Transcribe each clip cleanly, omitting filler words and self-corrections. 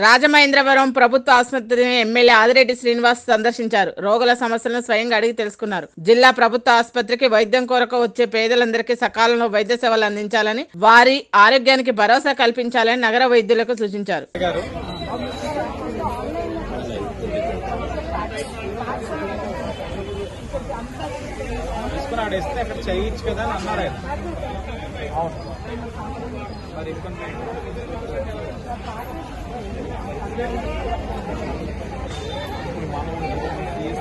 రాజమహేంద్రవరం ప్రభుత్వ ఆసుపత్రిని ఎమ్మెల్యే ఆదిరెడ్డి శ్రీనివాస్ సందర్శించారు. రోగుల సమస్యలను స్వయంగా అడిగి తెలుసుకున్నారు. జిల్లా ప్రభుత్వ ఆసుపత్రికి వైద్యం కొరకు వచ్చే పేదలందరికీ సకాలంలో వైద్య సేవలు అందించాలని, వారి ఆరోగ్యానికి భరోసా కల్పించాలని నగర వైద్యులకు సూచించారు.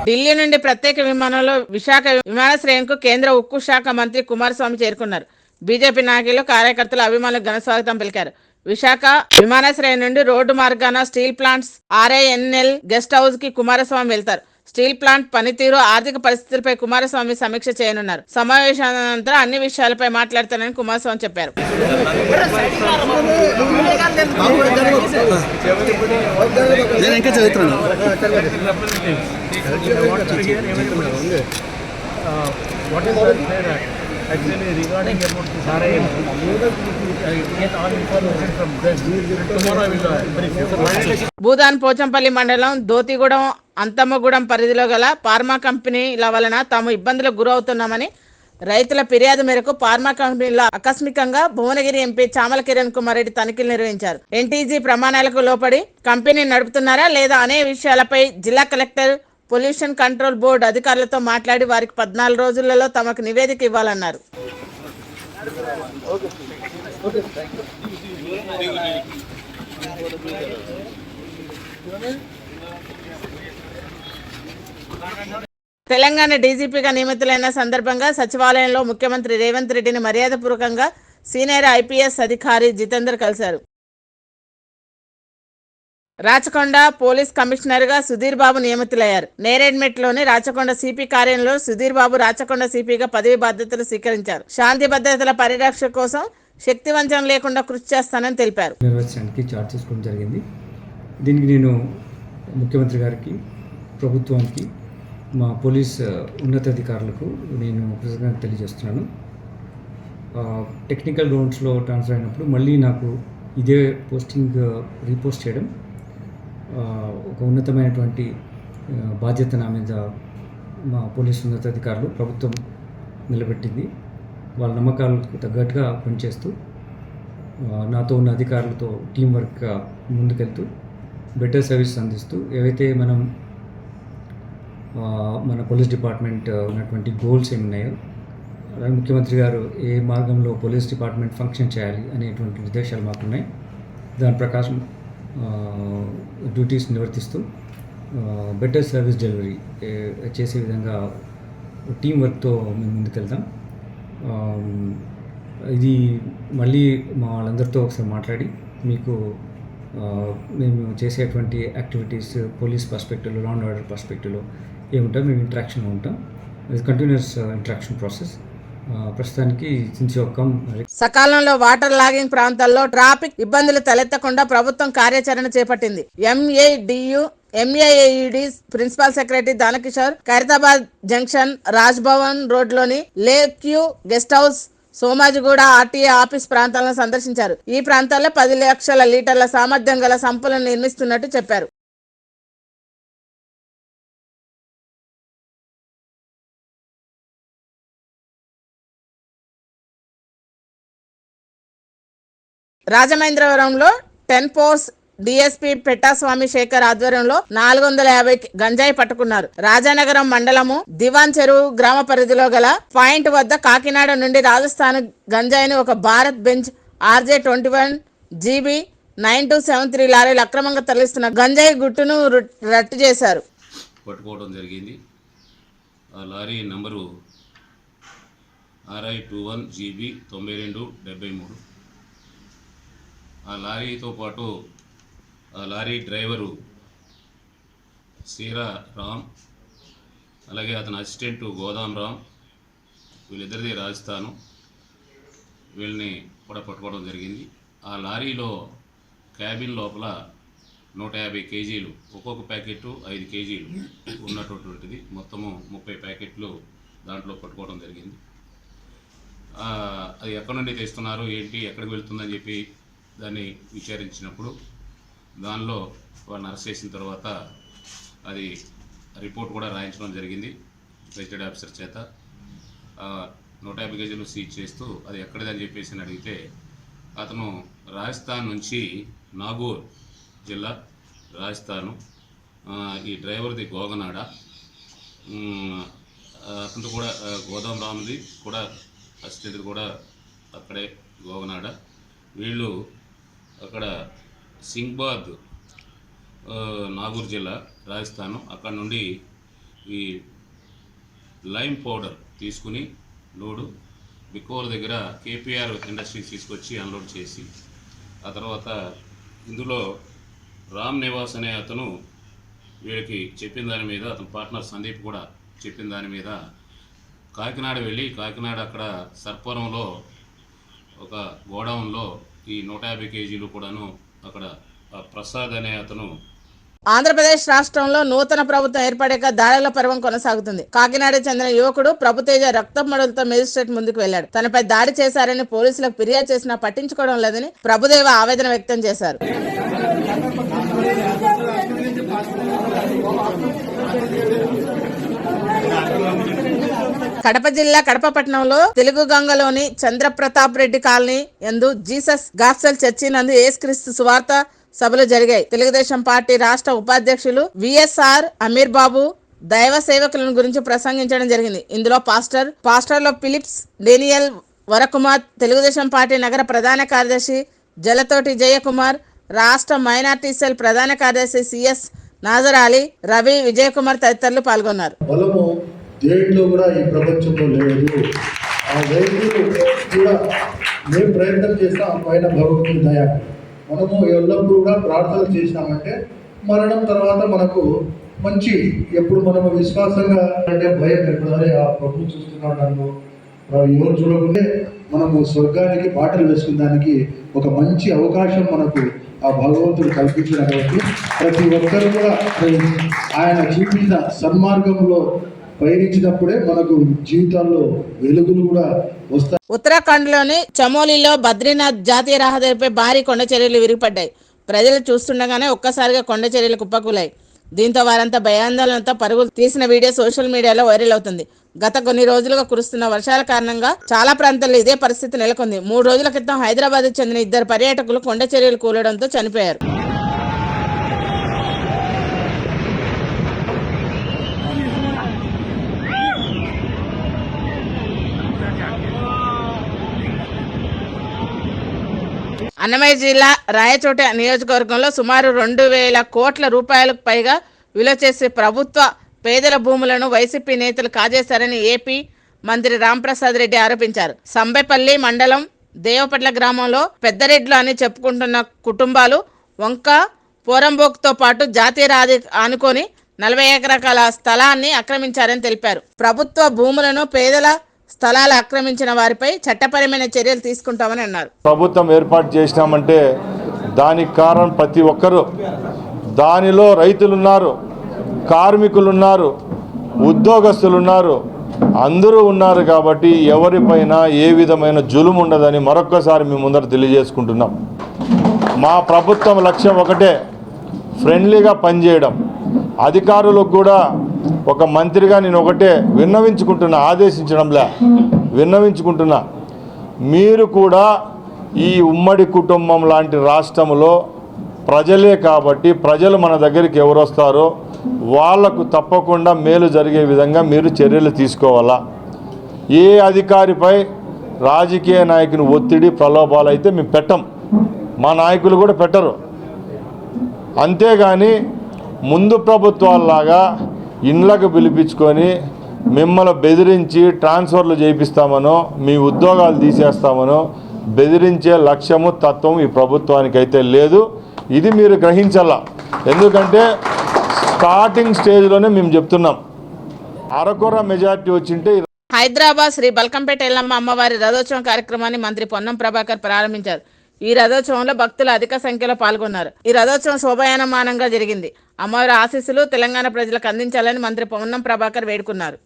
ఢిల్లీ నుండి ప్రత్యేక విమానంలో విశాఖ విమానాశ్రయంకు కేంద్ర ఉక్కు శాఖ మంత్రి కుమారస్వామి చేరుకున్నారు. బీజేపీ నాయకులు, కార్యకర్తలు, అభిమానులకు ఘన స్వాగతం పలికారు. విశాఖ విమానాశ్రయం నుండి రోడ్డు మార్గాన steel plants RINL guest house కి కుమారస్వామి వెళ్తారు. స్టీల్ ప్లాంట్ పనితీరు, ఆర్థిక పరిస్థితులపై కుమారస్వామి సమీక్ష చేయనున్నారు. సమావేశానంతరం అన్ని విషయాలపై మాట్లాడతానని కుమారస్వామి చెప్పారు. Actually, regarding about this RIM, get all information from them. Tomorrow I will brief you. Bhoodan Pochampally మండలం దోతిగూడెం అంతమ్మగూడెం పరిధిలో గల ఫార్మా కంపెనీల వలన తాము ఇబ్బందులకు గురవుతున్నామని రైతుల ఫిర్యాదు మేరకు ఫార్మా కంపెనీల ఆకస్మికంగా భువనగిరి ఎంపీ చామల కిరణ్ కుమార్ రెడ్డి తనిఖీలు నిర్వహించారు. NTG ప్రమాణాలకు లోపడి కంపెనీ నడుపుతున్నారా లేదా అనే విషయాలపై జిల్లా కలెక్టర్, పొల్యూషన్ కంట్రోల్ బోర్డు అధికారులతో మాట్లాడి వారికి 14 రోజులలో తమకు నివేదిక ఇవ్వాలన్నారు. తెలంగాణ డీజీపీగా నియమితులైన సందర్భంగా సచివాలయంలో ముఖ్యమంత్రి రేవంత్ రెడ్డిని మర్యాదపూర్వకంగా సీనియర్ IPS అధికారి జితేందర్ కలిశారు. రాచకొండ పోలీస్ కమిషనర్ గా సుధీర్ బాబు నియమితులయ్యారు. నేరేడ్మెట్లోని రాచకొండ సిపి కార్యాలయంలో సుధీర్ బాబు రాచకొండ సిపిగా పదవి బాధ్యతలు స్వీకరించారు. శాంతి భద్రతల పరిరక్షణ కోసం శక్తివంచన లేకుండా కృషి చేస్తానని తెలిపారు. నిర్వహించడానికి చార్జ్ తీసుకోవడం జరిగింది. దీనికి నేను ముఖ్యమంత్రి గారికి, ప్రభుత్వానికి, మా పోలీస్ ఉన్నతాధికారులకు నేను కృతజ్ఞత తెలియజేస్తున్నాను. టెక్నికల్ గ్రౌండ్స్లో ట్రాన్స్ఫర్ అయినప్పుడు మళ్ళీ నాకు ఇదే పోస్టింగ్ రీపోస్ట్ చేయడం ఒక ఉన్నతమైనటువంటి బాధ్యత నా మీద మా పోలీసు ఉన్నతాధికారులు, ప్రభుత్వం నిలబెట్టింది. వాళ్ళ నమ్మకాలకు తగ్గట్టుగా పనిచేస్తూ నాతో ఉన్న అధికారులతో టీం వర్క్గా ముందుకెళ్తూ బెటర్ సర్వీస్ అందిస్తూ ఏవైతే మన పోలీస్ డిపార్ట్మెంట్ ఉన్నటువంటి గోల్స్ ఏమున్నాయో, అలాగే ముఖ్యమంత్రి గారు ఏ మార్గంలో పోలీస్ డిపార్ట్మెంట్ ఫంక్షన్ చేయాలి అనేటువంటి నిర్దేశాలు మాకున్నాయి. దాని ప్రకారం డ్యూటీస్ నిర్వర్తిస్తూ బెటర్ సర్వీస్ డెలివరీ చేసే విధంగా టీం వర్క్తో మేము ముందుకెళ్తాం. ఇది మళ్ళీ మా వాళ్ళందరితో ఒకసారి మాట్లాడి మీకు మేము చేసేటువంటి యాక్టివిటీస్ పోలీస్ పర్స్పెక్టివ్లో, లా అండ్ ఆర్డర్ పర్స్పెక్టివ్లో ఏముంటాం, మేము ఇంటరాక్షన్లో ఉంటాం. ఇది కంటిన్యూస్ ఇంటరాక్షన్ ప్రాసెస్. ప్రస్తుతానికి సకాలంలో వాటర్ లాగింగ్ ప్రాంతాల్లో ట్రాఫిక్ ఇబ్బందులు తలెత్తకుండా ప్రభుత్వం కార్యాచరణ చేపట్టింది. MAED principal secretary Danakishore Khairatabad junction, Raj Bhavan రోడ్లోని lake view guest house, Somajiguda RTA office ప్రాంతాలను సందర్శించారు. ఈ ప్రాంతాల్లో 10 లక్షల లీటర్ల సామర్థ్యం గల సంపులను నిర్మిస్తున్నట్టు చెప్పారు. రాజమహేంద్రవరంలో 10 పోస్ DSP పెట్టాస్వామి శేఖర్ ఆధ్వర్యంలో 450 గంజాయి పట్టుకున్నారు. రాజానగరం మండలము దివాన్ చెరువు గ్రామ పరిధిలో గల పాయింట్ వద్ద కాకినాడ నుండి రాజస్థాన్ గంజాయిని ఒక భారత్ బెంచ్ RJ21 GB 9273 లారీలు అక్రమంగా తరలిస్తున్న గంజాయి గుట్టును రట్టు చేశారు. పట్టుకోవడం జరిగింది. ఆ లారీ నంబరు RI21 GB 9273. ఆ లారీతో పాటు ఆ లారీ డ్రైవరు సీరా రామ్, అలాగే అతని అసిస్టెంటు గోదాం రామ్, వీళ్ళిద్దరిది రాజస్థాను. వీళ్ళని కూడా పట్టుకోవడం జరిగింది. ఆ లారీలో క్యాబిన్ లోపల 150 కేజీలు, ఒక్కొక్క ప్యాకెట్ 5 కేజీలు ఉన్నటువంటిది, మొత్తము 30 ప్యాకెట్లు దాంట్లో పట్టుకోవడం జరిగింది. అది ఎక్కడి నుండి తెస్తున్నారు, ఏంటి, ఎక్కడికి వెళ్తుందని చెప్పి దాన్ని విచారించినప్పుడు దానిలో వాడిని అరెస్ట్ చేసిన తర్వాత అది రిపోర్ట్ కూడా రాయించడం జరిగింది గెజిటెడ్ ఆఫీసర్ చేత. 150 కేజీలు సీజ్ చేస్తూ అది ఎక్కడిదని చెప్పేసి అని అడిగితే అతను రాజస్థాన్ నుంచి నాగూర్ జిల్లా రాజస్థాను, ఈ డ్రైవర్ది గోగనాడ, అతను కూడా గోదాం రామ్ది కూడా అసిస్టెంట్ కూడా అక్కడే గోగనాడ. వీళ్ళు అక్కడ సింగ్బాద్ నాగూర్ జిల్లా రాజస్థాను, అక్కడ నుండి ఈ లైమ్ పౌడర్ తీసుకుని లోడు బికోర్ దగ్గర కేపీఆర్ ఇండస్ట్రీస్ తీసుకొచ్చి అన్లోడ్ చేసి, ఆ తర్వాత ఇందులో రామ్ నివాస్ అనే అతను వీడికి చెప్పిన దాని మీద, అతని పార్ట్నర్ సందీప్ కూడా చెప్పిన దాని మీద కాకినాడ వెళ్ళి కాకినాడ అక్కడ సర్పవరంలో ఒక గోడౌన్లో ఈ 150 కేజీలు కూడాను అక్కడ ప్రసాద్ అనే అతను. ఆంధ్రప్రదేశ్ రాష్ట్రంలో నూతన ప్రభుత్వం ఏర్పడాక దాడుల పర్వం కొనసాగుతుంది. కాకినాడకు చెందిన యువకుడు ప్రభుతేజ రక్తపు మడులతో మేజిస్ట్రేట్ ముందుకు వెళ్లాడు. తనపై దాడి చేశారని పోలీసులకు ఫిర్యాదు చేసినా పట్టించుకోవడం లేదని ప్రభుదేవ ఆవేదన వ్యక్తం చేశారు. కడప జిల్లా కడప పట్టణంలో తెలుగు గంగలోని చంద్రప్రతాప్ రెడ్డి కాలనీ యందు జీసస్ గాస్పెల్ చర్చి నందు యేసుక్రీస్తు సువార్త సభలు జరిగాయి. తెలుగుదేశం పార్టీ రాష్ట్ర ఉపాధ్యక్షులు విఎస్ఆర్ అమీర్ బాబు దైవ సేవకులను గురించి ప్రసంగించడం జరిగింది. ఇందులో పాస్టర్లో Philips Daniel Varakumar, Telugudesam party నగర ప్రధాన కార్యదర్శి జలతోటి జయకుమార్, రాష్ట్ర మైనార్టీ సెల్ ప్రధాన కార్యదర్శి సిఎస్ నాజర్ అలీ, రవి, విజయకుమార్ తదితరులు పాల్గొన్నారు. దేంట్లో కూడా ఈ ప్రపంచంలో లేదు. ఆ వైద్యులు కూడా మేము ప్రయత్నం చేస్తాం పైన భగవంతుని దయ. మనము ఎల్లప్పుడూ కూడా ప్రార్థన చేసినామంటే మరణం తర్వాత మనకు మంచి, ఎప్పుడు మనము విశ్వాసంగా అంటే భయం ఎప్పుడే ఆ ప్రభు చూస్తున్నాడు నన్ను ఎవరు చూడకుంటే మనము స్వర్గానికి బాటలు వేసుకునేదానికి ఒక మంచి అవకాశం మనకు ఆ భగవంతుడు కల్పించిన కాబట్టి ప్రతి ఒక్కరు కూడా ఆయన చూపించిన సన్మార్గంలో పయనించినప్పుడే మనకు జీవితాల్లో వెలుగులు కూడా వస్తాయి. ఉత్తరాఖండ్లోని చమోలీలో బద్రీనాథ్ జాతీయ రహదారిపై భారీ కొండ చర్యలు విరిగిపడ్డాయి. ప్రజలు చూస్తుండగానే ఒక్కసారిగా కొండ చర్యలు కుప్పకూలాయి. దీంతో వారంతా భయాందోళనతో పరుగులు తీసిన వీడియో సోషల్ మీడియాలో వైరల్ అవుతుంది. గత కొన్ని రోజులుగా కురుస్తున్న వర్షాల కారణంగా చాలా ప్రాంతాల్లో ఇదే పరిస్థితి నెలకొంది. 3 రోజుల క్రితం హైదరాబాద్కు చెందిన 2 పర్యాటకులు కొండ చర్యలు కూలడంతో చనిపోయారు. అన్నమయ్య జిల్లా రాయచోటి నియోజకవర్గంలో సుమారు 2,000 కోట్ల రూపాయలకు పైగా విలువ చేసే ప్రభుత్వ పేదల భూములను వైసీపీ నేతలు కాజేశారని ఏపీ మంత్రి రాంప్రసాద్ రెడ్డి ఆరోపించారు. సంబేపల్లి మండలం దేవపట్ల గ్రామంలో పెద్దరెడ్లు అని చెప్పుకుంటున్న కుటుంబాలు వంక పోరంబోక్తో పాటు జాతీయ రహదారి ఆనుకొని 40 ఎకరాల స్థలాన్ని ఆక్రమించారని తెలిపారు. ప్రభుత్వ భూములను పేదల స్థలాలు ఆక్రమించిన వారిపై చట్టపరమైన చర్యలు తీసుకుంటామని అన్నారు. ప్రభుత్వం ఏర్పాటు చేసినామంటే దానికి కారణం ప్రతి ఒక్కరూ, దానిలో రైతులున్నారు, కార్మికులున్నారు, ఉద్యోగస్తులున్నారు, అందరూ ఉన్నారు. కాబట్టి ఎవరిపైన ఏ విధమైన జులుము ఉండదని మరొక్కసారి మీ ముందర తెలియజేసుకుంటున్నాం. మా ప్రభుత్వం లక్ష్యం ఒకటే, ఫ్రెండ్లీగా పనిచేయడం. అధికారులకు కూడా ఒక మంత్రిగా నేను ఒకటే విన్నవించుకుంటున్నా, ఆదేశించడంలే విన్నవించుకుంటున్నా, మీరు కూడా ఈ ఉమ్మడి కుటుంబం లాంటి రాష్ట్రంలో ప్రజలే కాబట్టి ప్రజలు మన దగ్గరికి ఎవరు వస్తారో వాళ్లకు తప్పకుండా మేలు జరిగే విధంగా మీరు చర్యలు తీసుకోవాలా. ఏ అధికారిపై రాజకీయ నాయకుని ఒత్తిడి ప్రలోభాలు అయితే మేము పెట్టం, మా నాయకులు కూడా పెట్టరు. అంతేగాని ముందు ప్రభుత్వాల్లాగా ఇండ్లకు పిలిపించుకొని మిమ్మల్ని బెదిరించి ట్రాన్స్ఫర్లు చేయిస్తామనో మీ ఉద్యోగాలు తీసేస్తామనో బెదిరించే లక్ష్యము తత్వం ఈ ప్రభుత్వానికైతే లేదు. ఇది మీరు గ్రహించాలా. ఎందుకంటే స్టార్టింగ్ స్టేజ్లోనే మేము చెప్తున్నాం, అరకొర మెజారిటీ వచ్చింటే. హైదరాబాద్ శ్రీ బల్కంపేట ఎల్లమ్మ అమ్మవారి రథోత్సవం కార్యక్రమాన్ని మంత్రి పొన్నం ప్రభాకర్ ప్రారంభించారు. ఈ రథోత్సవంలో భక్తులు అధిక సంఖ్యలో పాల్గొన్నారు. ఈ రథోత్సవం శోభాయమానంగా జరిగింది. అమ్మవారి ఆశీస్సులు తెలంగాణ ప్రజలకు అందించాలని మంత్రి పొన్నం ప్రభాకర్ వేడుకున్నారు.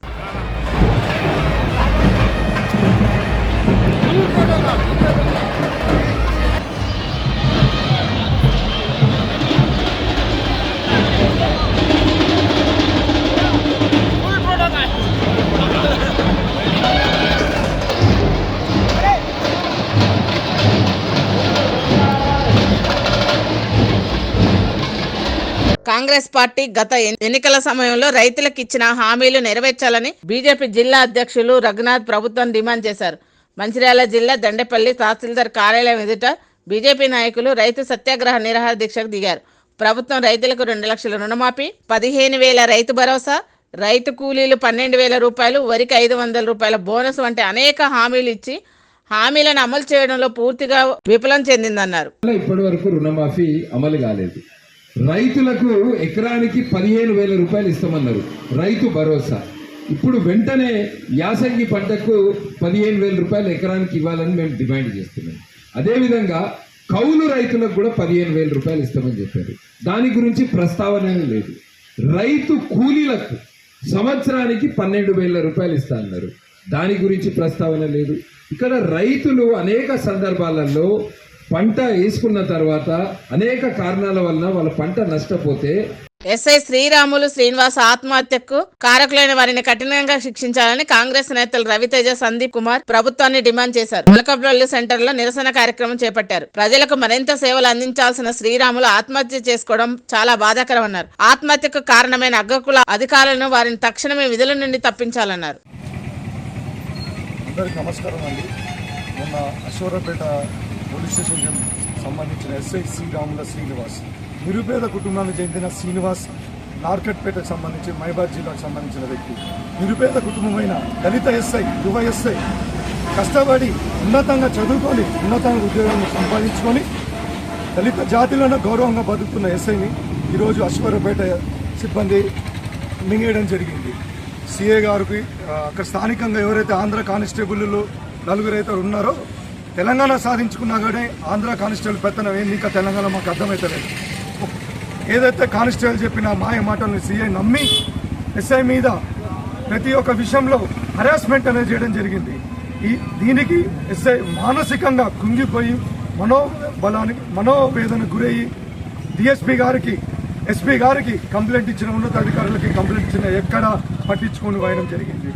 కాంగ్రెస్ పార్టీ గత ఎన్నికల సమయంలో రైతులకు ఇచ్చిన హామీలు నెరవేర్చాలని బీజేపీ జిల్లా అధ్యక్షులు రఘునాథ్ ప్రభుత్వం డిమాండ్ చేశారు. మంచిర్యాల జిల్లా దండేపల్లి తహసీల్దార్ కార్యాలయం ఎదుట బీజేపీ నాయకులు రైతు సత్యాగ్రహ నిరాహార దీక్షకు దిగారు. ప్రభుత్వం రైతులకు 2 లక్షల రుణమాఫీ, 15,000 రైతు భరోసా, రైతు కూలీలు 12,000 రూపాయలు, వరికి 500 రూపాయల బోనస్ వంటి అనేక హామీలు ఇచ్చి హామీలను అమలు చేయడంలో పూర్తిగా విఫలం చెందిందన్నారు. ఇప్పటి వరకు రుణమాఫీ అమలు కాలేదు. రైతులకు ఎకరానికి 15,000 రూపాయలు ఇస్తామన్నారు రైతు భరోసా. ఇప్పుడు వెంటనే యాసంగి పంటకు 15,000 రూపాయలు ఎకరానికి ఇవ్వాలని మేము డిమాండ్ చేస్తున్నాం. అదేవిధంగా కౌలు రైతులకు కూడా 15,000 రూపాయలు ఇస్తామని చెప్పారు. దాని గురించి ప్రస్తావన లేదు. రైతు కూలీలకు సంవత్సరానికి 12,000 రూపాయలు ఇస్తా అన్నారు. దాని గురించి ప్రస్తావన లేదు. ఇక్కడ రైతులు అనేక సందర్భాలలో పంట వేసుకున్న తర్వాత అనేక కారణాల వలన వాళ్ళ పంట నష్టపోతే ఎస్ఐ శ్రీరాములు శ్రీనివాస్ ఆత్మహత్యకు కారకులైన వారిని కఠినంగా శిక్షించాలని కాంగ్రెస్ నేతలు రవితేజ, సందీప్ కుమార్ ప్రభుత్వాన్ని డిమాండ్ చేశారు. ములకపల్లి సెంటర్ లో నిరసన కార్యక్రమం చేపట్టారు. ప్రజలకు మరింత సేవలు అందించాల్సిన శ్రీరాములు ఆత్మహత్య చేసుకోవడం చాలా బాధాకరమన్నారు. ఆత్మహత్యకు కారణమైన అగ్రకుల అధికారులను వారిని తక్షణమే విధుల నుండి తప్పించాలన్నారు. అందరికీ నమస్కారం అండి. మొన్న అశ్వరపేట పోలీస్ స్టేషన్కి సంబంధించిన ఎస్ఐ శ్రీనివాస్, నిరుపేద కుటుంబానికి చెందిన శ్రీనివాస్, నార్కట్పేటకు సంబంధించి మైబాద్ జిల్లాకు సంబంధించిన వ్యక్తి. నిరుపేద కుటుంబమైన దళిత ఎస్ఐ, యువ ఎస్ఐ కష్టపడి ఉన్నతంగా చదువుకొని ఉన్నతంగా ఉద్యోగాన్ని సంపాదించుకొని దళిత జాతిలోనే గౌరవంగా బతుకుతున్న ఎస్ఐని ఈరోజు అశ్వరపేట సిబ్బంది మింగేయడం జరిగింది. సిఏ గారికి అక్కడ స్థానికంగా ఎవరైతే ఆంధ్ర కానిస్టేబుల్ 4 అయితే ఉన్నారో, తెలంగాణ సాధించుకున్నా కానీ ఆంధ్ర కానిస్టేబుల్ పెత్తనం ఏంది ఇంకా తెలంగాణ మాకు అర్థమవుతలేదు. ఏదైతే కానిస్టేబుల్ చెప్పిన మాయ మాటల్ని సిఐ నమ్మి ఎస్ఐ మీద ప్రతి ఒక్క విషయంలో హరాస్మెంట్ అనేది చేయడం జరిగింది. దీనికి ఎస్ఐ మానసికంగా కుంగిపోయి మనోవేదనకు గురయ్యి డిఎస్పీ గారికి, ఎస్పీ గారికి కంప్లైంట్ ఇచ్చిన, ఉన్నతాధికారులకి కంప్లైంట్ ఇచ్చిన, ఎక్కడ పట్టించుకొని వేయడం జరిగింది.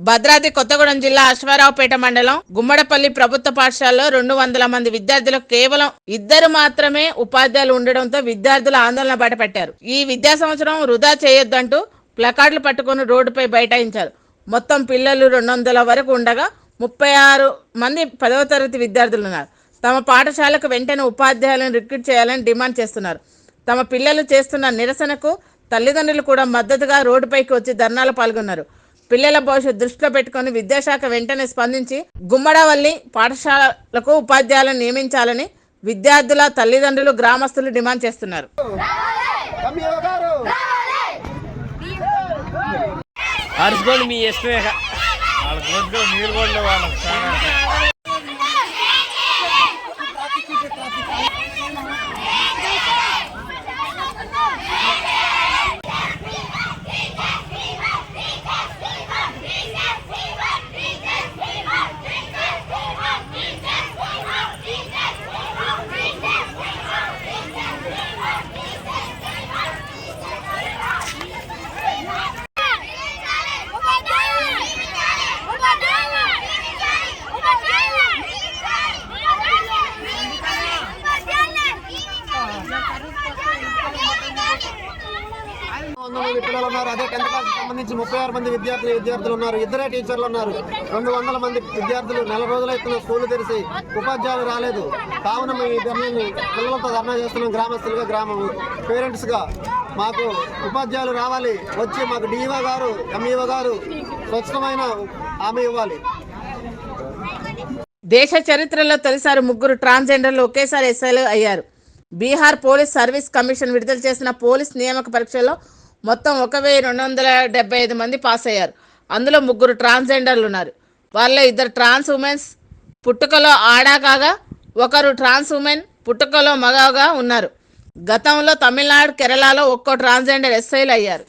భద్రాద్రి కొత్తగూడెం జిల్లా అశ్వారావుపేట మండలం గుమ్మడపల్లి ప్రభుత్వ పాఠశాలలో 200 మంది విద్యార్థులకు కేవలం 2 మాత్రమే ఉపాధ్యాయులు ఉండడంతో విద్యార్థులు ఆందోళన బయటపెట్టారు. ఈ విద్యా సంవత్సరం వృధా చేయొద్దంటూ ప్లకార్డులు పట్టుకుని రోడ్డుపై బైఠాయించారు. మొత్తం పిల్లలు 200 వరకు ఉండగా 36 మంది 10వ తరగతి విద్యార్థులు ఉన్నారు. తమ పాఠశాలకు వెంటనే ఉపాధ్యాయులను రిక్రూట్ చేయాలని డిమాండ్ చేస్తున్నారు. తమ పిల్లలు చేస్తున్న నిరసనకు తల్లిదండ్రులు కూడా మద్దతుగా రోడ్డుపైకి వచ్చి ధర్నాలో పాల్గొన్నారు. పిల్లల భవిష్యత్తు దృష్టిలో పెట్టుకుని విద్యాశాఖ వెంటనే స్పందించి గుమ్మడవల్లి పాఠశాలకు ఉపాధ్యాయులను నియమించాలని విద్యార్థుల తల్లిదండ్రులు, గ్రామస్తులు డిమాండ్ చేస్తున్నారు. పిల్లలు ఉన్నారు. అదే 10th క్లాస్ సంబంధించి 36 మంది విద్యార్థులు ఉన్నారు. 2 టీచర్లు ఉన్నారు. 200 మంది విద్యార్థులు. 4 రోజులైతున్న స్కూల్ తెరిచి ఉపాధ్యాయులు రాలేదు. కావున మేము ఈ ధర్నాన్ని పిల్లలతో ధర్నా చేస్తున్నాం. గ్రామస్తులుగా, పేరెంట్స్గా మాకు ఉపాధ్యాయులు రావాలి. వచ్చి మాకు డిఈఓ గారు, ఎంఈఓ గారు స్వచ్ఛమైన హామీ ఇవ్వాలి. దేశ చరిత్రలో తొలిసారి 3 ట్రాన్స్జెండర్లు ఒకేసారి ఎస్ఐలు అయ్యారు. బీహార్ పోలీస్ సర్వీస్ కమిషన్ విడుదల చేసిన పోలీస్ నియామక పరీక్షల్లో మొత్తం 1275 మంది పాస్ అయ్యారు. అందులో 3 ట్రాన్స్జెండర్లు ఉన్నారు. వాళ్ళలో 2 ట్రాన్స్ ఉమెన్స్ పుట్టుకలో ఆడా కాగా 1 ట్రాన్స్ ఉమెన్ పుట్టుకలో మగగా ఉన్నారు. గతంలో తమిళనాడు, కేరళలో 1 ట్రాన్స్జెండర్ ఎస్ఐలు అయ్యారు.